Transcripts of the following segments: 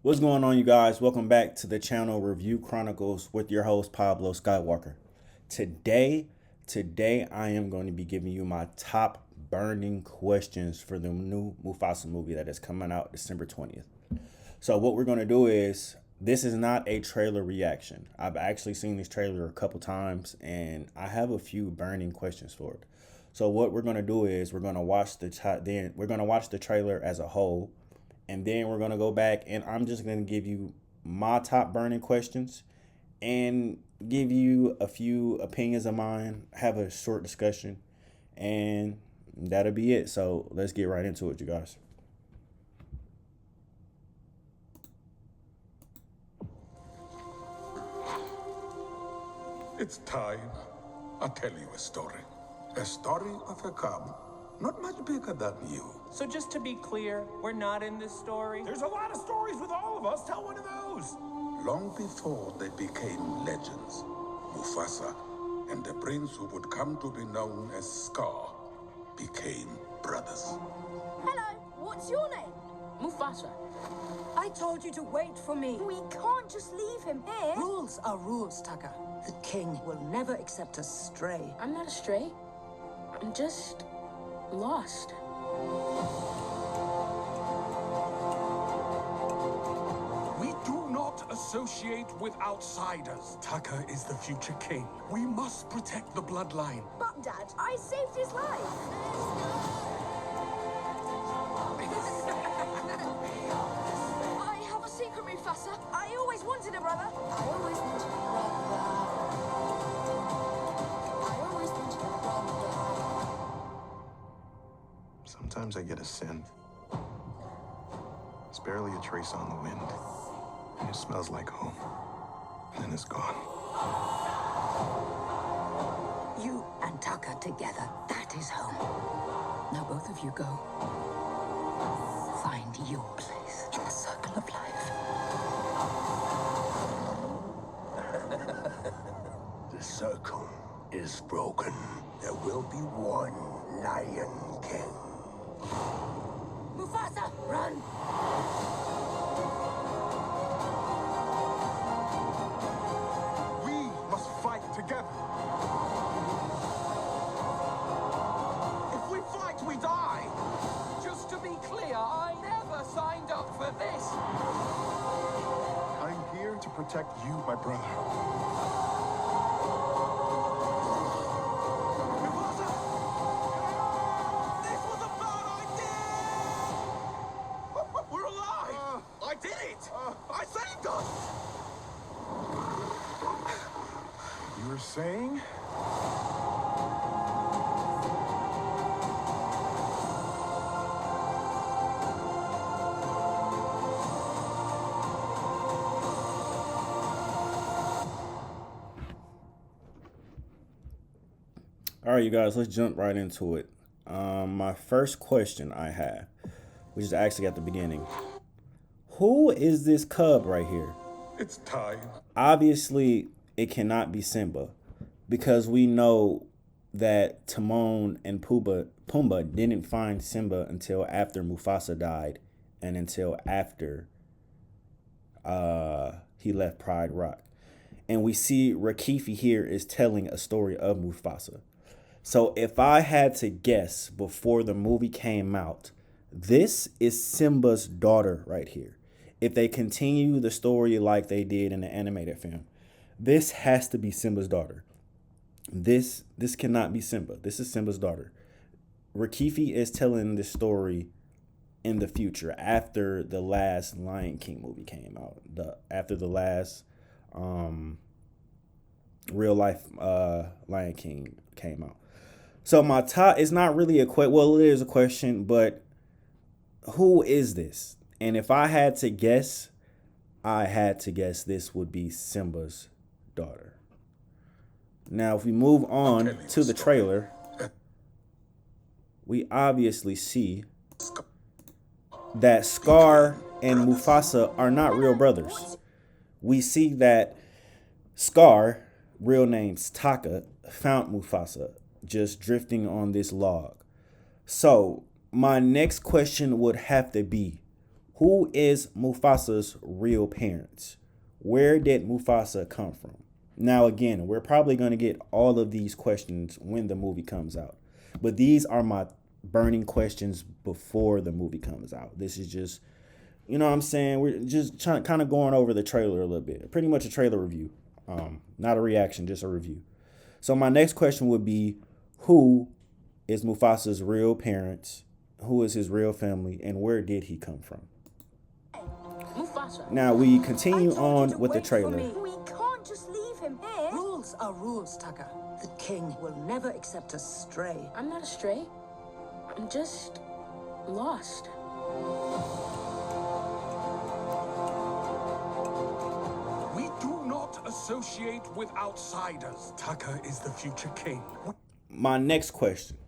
What's going on, you guys? Welcome back to the channel Review Chronicles with your host Pablo Skywalker. Today, I am going to be giving you my top burning questions for the new MUFASA movie that is coming out December 20th. So what we're going to do is, this is not a trailer reaction. I've actually seen this trailer a couple times and I have a few burning questions for it. So what we're going to do is we're going to watch the trailer as a whole. And then we're going to go back and I'm just going to give you my top burning questions and give you a few opinions of mine, have a short discussion, and that'll be it. So let's get right into it, you guys. It's time. I'll tell you a story. A story of a cub, not much bigger than you. So just to be clear, we're not in this story? There's a lot of stories with all of us. Tell one of those. Long before they became legends, Mufasa and the prince who would come to be known as Scar became brothers. Hello, what's your name? MUFASA. I told you to wait for me. We can't just leave him here. Rules are rules, Tucker. The king will never accept a stray. I'm not a stray. I'm just lost. We do not associate with outsiders. Tucker is the future king. We must protect the bloodline. But, Dad, I saved his life. I have a secret, Mufasa. I always wanted a brother. I always wanted a brother. I always wanted a brother. Sometimes I get a scent. It's barely a trace on the wind. And it smells like home. And then it's gone. You and Tucker together, that is home. Now both of you go. Find your place in the circle of life. The circle is broken. There will be one Lion King. MUFASA, run! We must fight together. If we fight, we die. Just to be clear, I never signed up for this. I'm here to protect you, my brother. Mufasa! This was a bad idea! We're alive! I did it! I saved us! You were saying? All right, you guys, let's jump right into it. My first question I have, which is actually at the beginning. Who is this cub right here? It's time. Obviously, it cannot be Simba because we know that Timon and Pumbaa didn't find Simba until after Mufasa died and until after he left Pride Rock. And we see Rakifi here is telling a story of Mufasa. So if I had to guess before the movie came out, this is Simba's daughter right here. If they continue the story like they did in the animated film, this has to be Simba's daughter. This cannot be Simba. This is Simba's daughter. Rakifi is telling this story in the future after the last Lion King movie came out. After the last real life Lion King came out. So my top is not really a question. Well, it is a question, but who is this? And if I had to guess, this would be Simba's daughter. Now, if we move on to the trailer, we obviously see that Scar and Mufasa are not real brothers. We see that Scar, real name's Taka, found Mufasa just drifting on this log. So my next question would have to be, Who is Mufasa's real parents? Where did Mufasa come from? Now, again, we're probably going to get all of these questions when the movie comes out. But these are my burning questions before the movie comes out. This is just, you know what I'm saying? We're just kind of going over the trailer a little bit. Pretty much a trailer review. Not a reaction, just a review. So my next question would be, who is Mufasa's real parents? Who is his real family? And where did he come from? Mufasa. Now, we continue on with the trailer. We can't just leave him here. Rules are rules, Tucker. The king will never accept a stray. I'm not a stray. I'm just lost. We do not associate with outsiders. Tucker is the future king. My next question.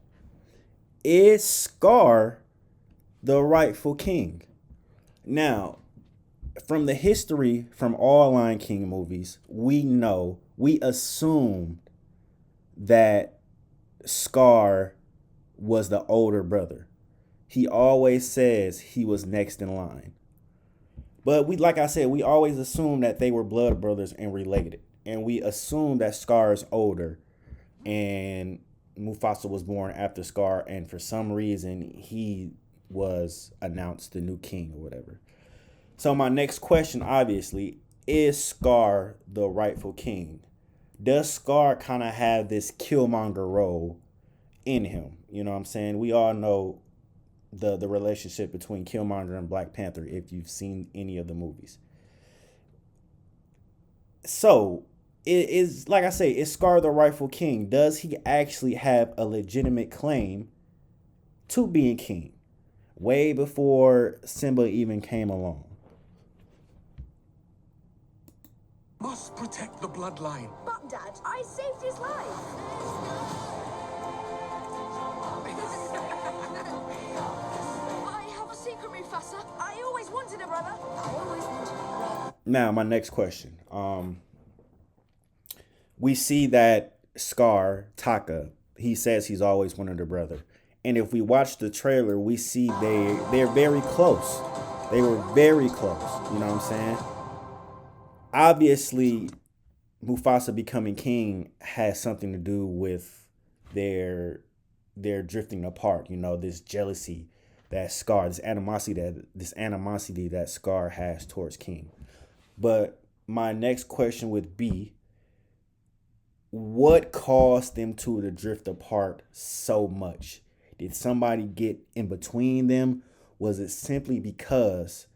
Is Scar the rightful king? Now, from the history from all Lion King movies, we assume that Scar was the older brother. He always says he was next in line. But like I said, we always assume that they were blood brothers and related. And we assume that Scar is older and Mufasa was born after Scar, and for some reason he was announced the new king or whatever. So my next question, obviously, is Scar the rightful king? Does Scar kind of have this Killmonger role in him? You know what I'm saying? We all know the relationship between Killmonger and Black Panther if you've seen any of the movies. So, it is, like I say, is Scar the rightful king? Does he actually have a legitimate claim to being king? Way before Simba even came along. Must protect the bloodline. But, Dad, I saved his life. I have a secret, Mufasa. I always wanted a brother. I always wanted a brother. Now, my next question. We see that Scar, Taka, he says he's always wanted a brother. And if we watch the trailer, we see they're very close. They were very close. You know what I'm saying? Obviously, Mufasa becoming king has something to do with their drifting apart. You know, this jealousy that Scar, this animosity that Scar has towards King. But my next question would be, what caused them to drift apart so much? Did somebody get in between them? Was it simply because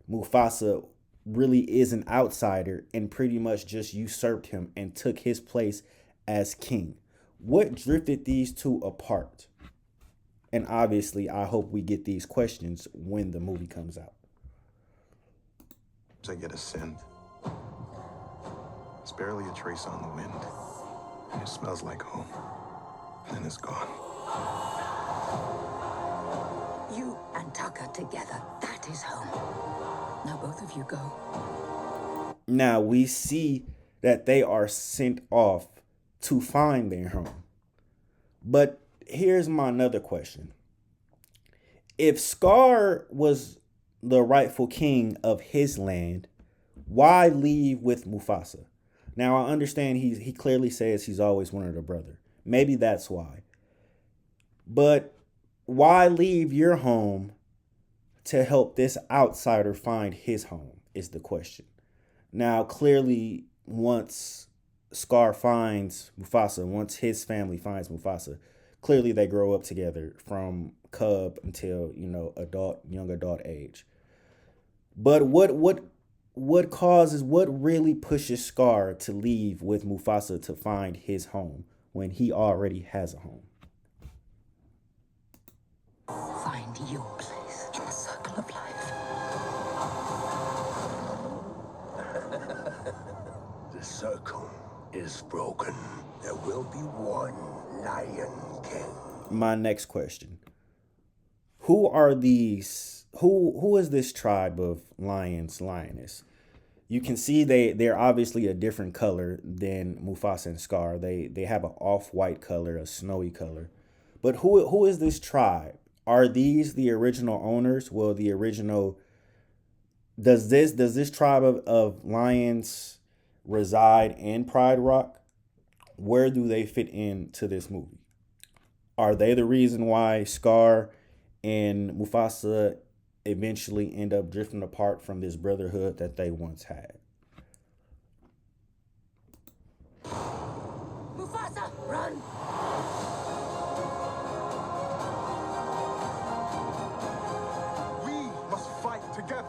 Mufasa really is an outsider and pretty much just usurped him and took his place as king? What drifted these two apart? And obviously, I hope we get these questions when the movie comes out. I get a scent. It's barely a trace on the wind. And it smells like home. And then it's gone. You and Tucker together, that is home. Now both of you go. Now we see that they are sent off to find their home. But here's my another question. If Scar was the rightful king of his land, why leave with Mufasa? Now I understand he clearly says he's always wanted a brother. Maybe that's why. But why leave your home to help this outsider find his home is the question. Now, clearly, once Scar finds Mufasa, once his family finds Mufasa, clearly they grow up together from cub until, young adult age. But what really pushes Scar to leave with Mufasa to find his home when he already has a home? Find your place in the circle of life. The circle is broken. There will be one Lion King. My next question. Who are these? Who is this tribe of lions, lioness? You can see they're obviously a different color than Mufasa and Scar. They have an off-white color, a snowy color. But who is this tribe? Are these the original owners? Well, the original does this tribe of lions reside in Pride Rock? Where do they fit into this movie? Are they the reason why Scar and Mufasa eventually end up drifting apart from this brotherhood that they once had? Mufasa, run! We must fight together.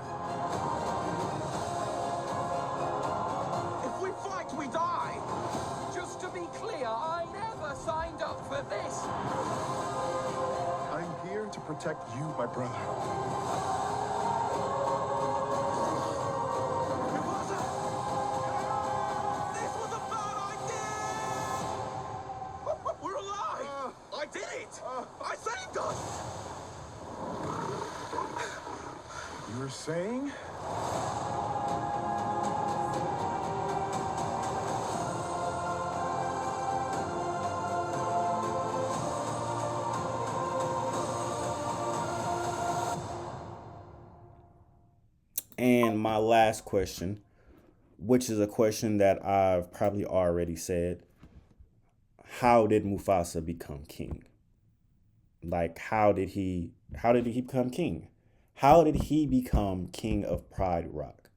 If we fight, we die. Just to be clear, I never signed up for this. I'm here to protect you, my brother. Mufasa! This was a bad idea! We're alive! I did it! I saved us! You're saying? And my last question, which is a question that I've probably already said: how did Mufasa become king? Like, how did he become king? How did he become king of Pride Rock?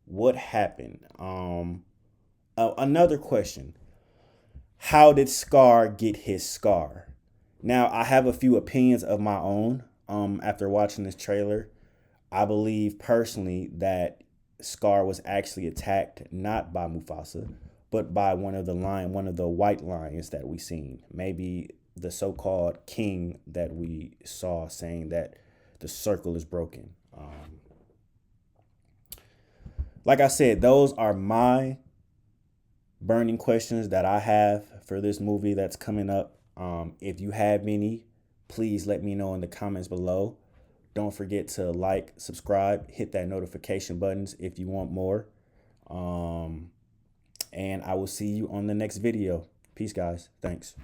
What happened? Another question: how did Scar get his scar? Now, I have a few opinions of my own. After watching this trailer, I believe personally that Scar was actually attacked not by Mufasa, but by one of the white lions that we seen. Maybe the so-called king that we saw, saying that the circle is broken. Like I said, those are my burning questions that I have for this movie that's coming up. If you have any, please let me know in the comments below. Don't forget to like, subscribe, hit that notification buttons if you want more. And I will see you on the next video. Peace, guys. Thanks.